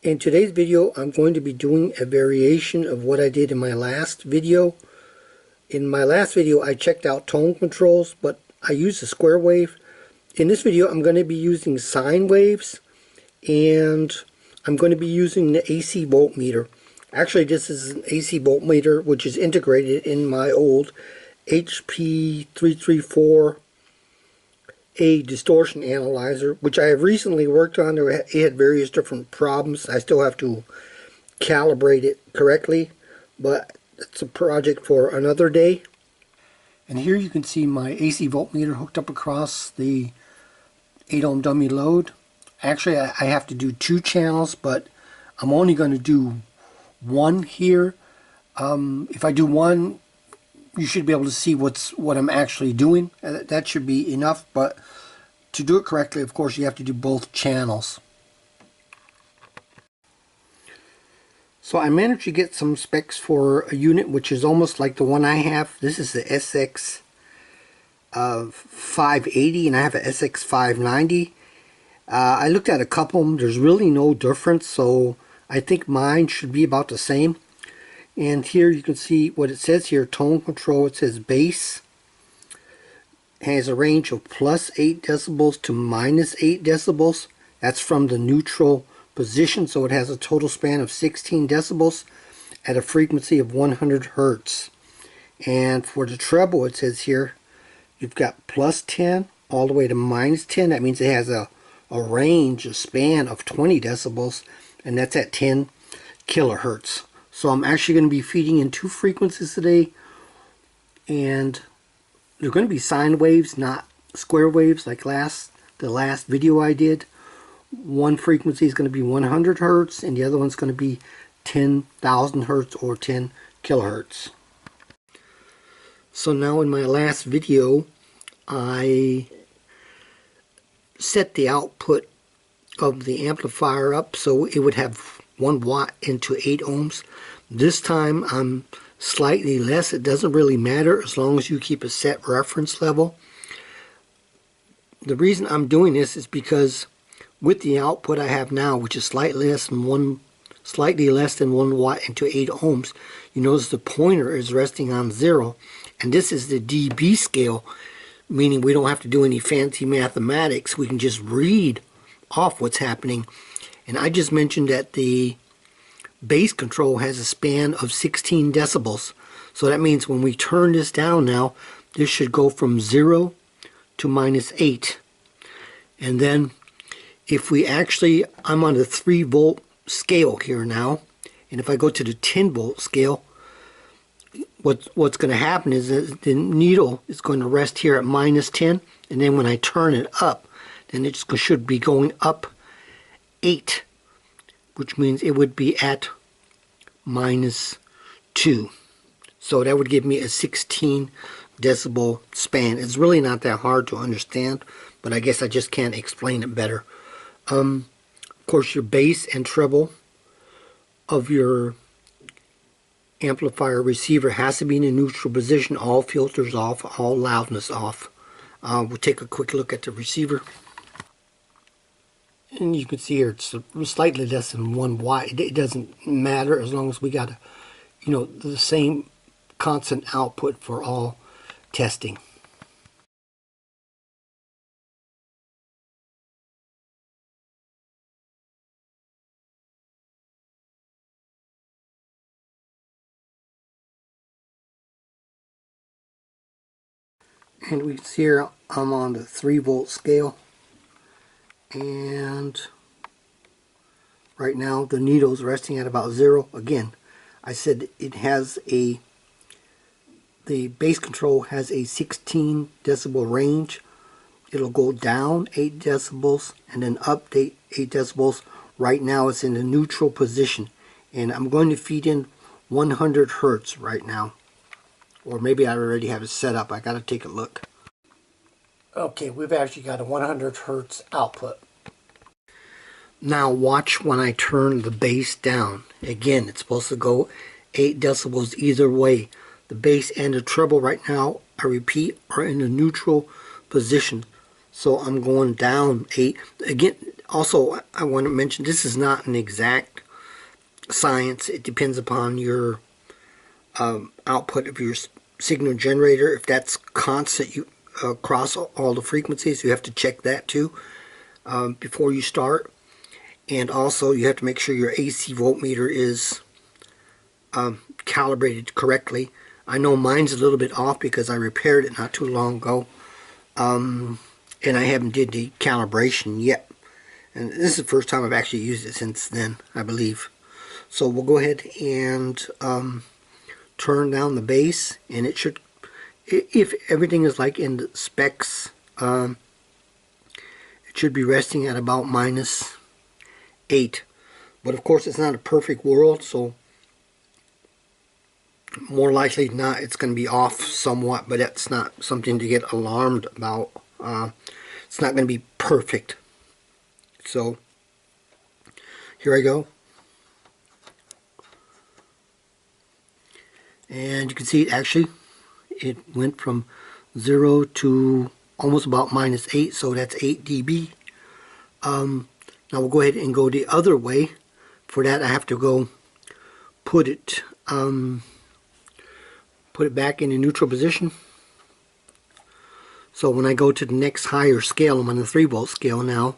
In today's video, I'm going to be doing a variation of what I did in my last video. In my last video, I checked out tone controls, but I used a square wave. In this video, I'm going to be using sine waves, and I'm going to be using the AC voltmeter. Actually, this is an AC voltmeter, which is integrated in my old HP 334 a distortion analyzer, which I have recently worked on. It had various different problems. I still have to calibrate it correctly, but it's a project for another day. And here you can see my AC voltmeter hooked up across the 8 ohm dummy load. Actually, I have to do 2 channels, but I'm only going to do 1 here. If I do 1, you should be able to see what I'm actually doing. That should be enough, but to do it correctly, of course, you have to do both channels. So I managed to get some specs for a unit which is almost like the one I have. This is the SX-580, and I have a SX-590. I looked at a couple of them. There's really no difference, so I think mine should be about the same. And here you can see what it says here, tone control. It says bass has a range of +8 decibels to -8 decibels. That's from the neutral position, so it has a total span of 16 decibels at a frequency of 100 hertz. And for the treble, it says here, you've got +10 all the way to -10. That means it has a range, a span of 20 decibels, and that's at 10 kilohertz. So I'm actually going to be feeding in 2 frequencies today, and they're going to be sine waves, not square waves like the last video I did. One frequency is going to be 100 hertz, and the other one's going to be 10,000 hertz or 10 kilohertz. So now in my last video, I set the output of the amplifier up so it would have 1 watt into 8 ohms. This time I'm slightly less. It doesn't really matter as long as you keep a set reference level. The reason I'm doing this is because with the output I have now, which is slightly less than 1 watt into 8 ohms, you notice the pointer is resting on 0, and this is the dB scale, meaning we don't have to do any fancy mathematics. We can just read off what's happening. And I just mentioned that the bass control has a span of 16 decibels. So that means when we turn this down now, this should go from 0 to -8. And then if we actually, I'm on the 3 volt scale here now, and if I go to the 10 volt scale, what's going to happen is that the needle is going to rest here at -10, and then when I turn it up, then it should be going up 8, which means it would be at -2. So that would give me a 16 decibel span. It's really not that hard to understand, but I guess I just can't explain it better. Of course, your bass and treble of your amplifier receiver has to be in a neutral position, all filters off, all loudness off. We'll take a quick look at the receiver. And you can see here it's slightly less than 1 watt. It doesn't matter as long as we got, the same constant output for all testing. And we can see here I'm on the 3 volt scale. And right now the needle's resting at about 0. Again, I said it has the bass control has a 16 decibel range. It'll go down 8 decibels and then up 8 decibels. Right now it's in the neutral position, and I'm going to feed in 100 hertz right now, or maybe I already have it set up. I gotta take a look. Okay, we've actually got a 100 hertz output. Now watch when I turn the bass down. Again, it's supposed to go 8 decibels either way. The bass and the treble right now, I repeat, are in a neutral position. So I'm going down 8. Again, also, I want to mention this is not an exact science. It depends upon your output of your signal generator. If that's constant, you across all the frequencies, you have to check that too before you start. And also, you have to make sure your AC voltmeter is calibrated correctly. I know mine's a little bit off because I repaired it not too long ago, and I haven't did the calibration yet. And this is the first time I've actually used it since then, I believe. So we'll go ahead and turn down the base, and it should, if everything is like in the specs, it should be resting at about -8. But of course, it's not a perfect world, so more likely than not, it's going to be off somewhat, but that's not something to get alarmed about. It's not going to be perfect. So here I go. And you can see actually it went from 0 to almost about -8, so that's 8 dB. Now we'll go ahead and go the other way. For that, I have to go put it back in a neutral position. So when I go to the next higher scale, I'm on the 3-volt scale now.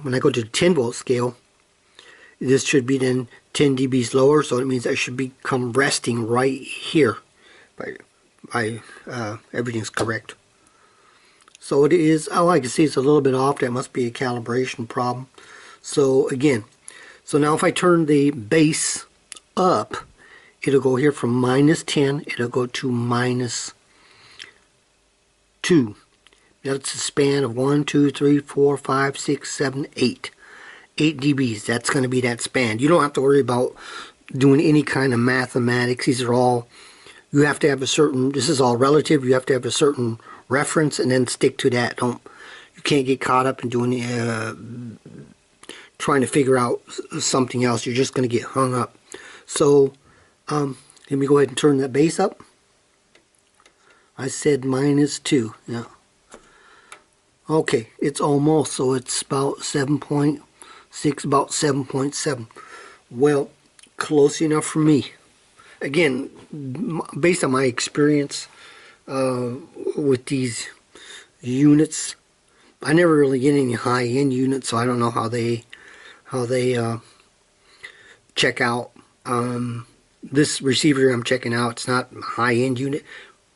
When I go to the 10-volt scale, this should be then 10 dBs lower, so it means I should become resting right here. Everything's correct. So it is, oh, I can see it's a little bit off. That must be a calibration problem. So again, so now if I turn the base up, it'll go here from -10, it'll go to -2. That's a span of 1, 2, 3, 4, 5, 6, 7, 8. 8 dBs. That's going to be that span. You don't have to worry about doing any kind of mathematics. These are all, you have to have a certain, this is all relative. You have to have a certain reference and then stick to that. You can't get caught up in doing trying to figure out something else. You're just going to get hung up. So let me go ahead and turn that base up. I said -2. Yeah. Okay, it's almost, so it's about 7.6, about 7.7. Well, close enough for me. Again, based on my experience with these units, I never really get any high-end units, so I don't know how they check out. This receiver I'm checking out, it's not a high-end unit.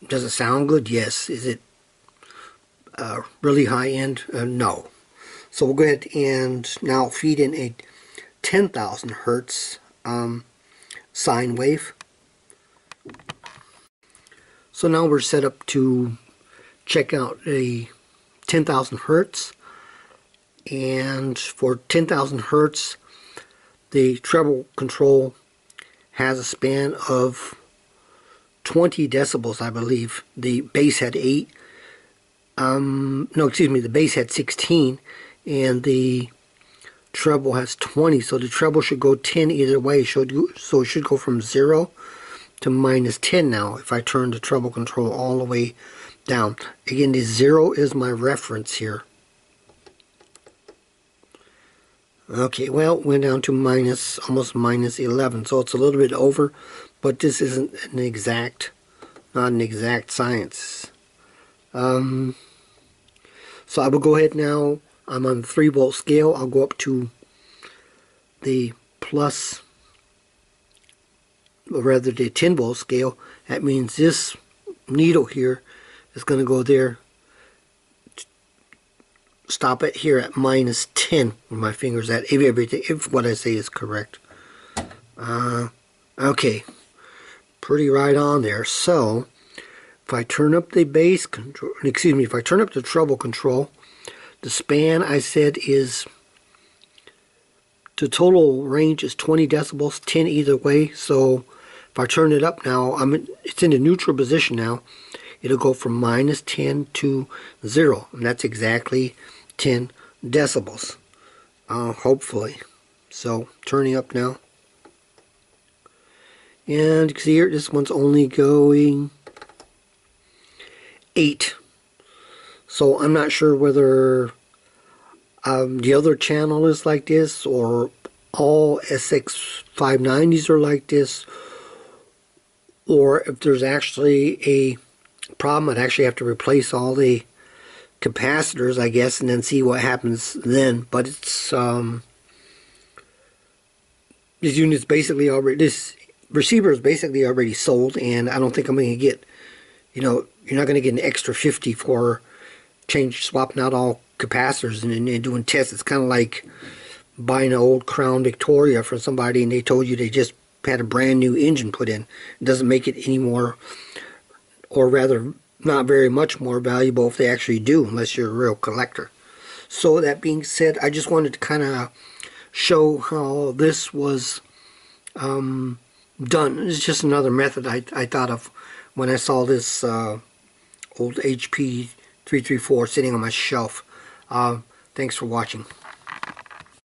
Does it sound good? Yes. Is it really high-end? No. So we'll go ahead and now feed in a 10,000 hertz sine wave. So now we're set up to check out a 10,000 hertz, and for 10,000 hertz the treble control has a span of 20 decibels, I believe. The bass had 8. No, excuse me, the bass had 16 and the treble has 20, so the treble should go 10 either way. So it should go from 0 to -10 now if I turn the treble control all the way down. Again, the 0 is my reference here. Okay, well, it went down to almost -11, so it's a little bit over, but this isn't an exact, not an exact science. So I will go ahead now. I'm on the 3-volt scale. I'll go up to the plus, or rather the 10-volt scale. That means this needle here is going to go there. Stop it here at -10 where my finger's at, if what I say is correct. Okay, pretty right on there. So if I turn up the bass control, excuse me, if I turn up the treble control, the span I said is, the total range is 20 decibels, 10 either way. So if I turn it up now, it's in a neutral position now. It'll go from -10 to 0, and that's exactly 10 decibels, hopefully. So turning up now, and you can see here this one's only going 8. So I'm not sure whether the other channel is like this, or all SX-590s are like this, or if there's actually a problem, I'd actually have to replace all the capacitors, I guess, and then see what happens then. But it's this unit's basically already, this receiver is basically already sold, and I don't think I'm going to get, you're not going to get an extra 50 for swapping out all capacitors and doing tests. It's kind of like buying an old Crown Victoria from somebody and they told you they just had a brand new engine put in. It doesn't make it any more, or rather not very much more valuable if they actually do, unless you're a real collector. So that being said, I just wanted to kind of show how this was done. It's just another method I thought of when I saw this old HP 334 sitting on my shelf. Thanks for watching.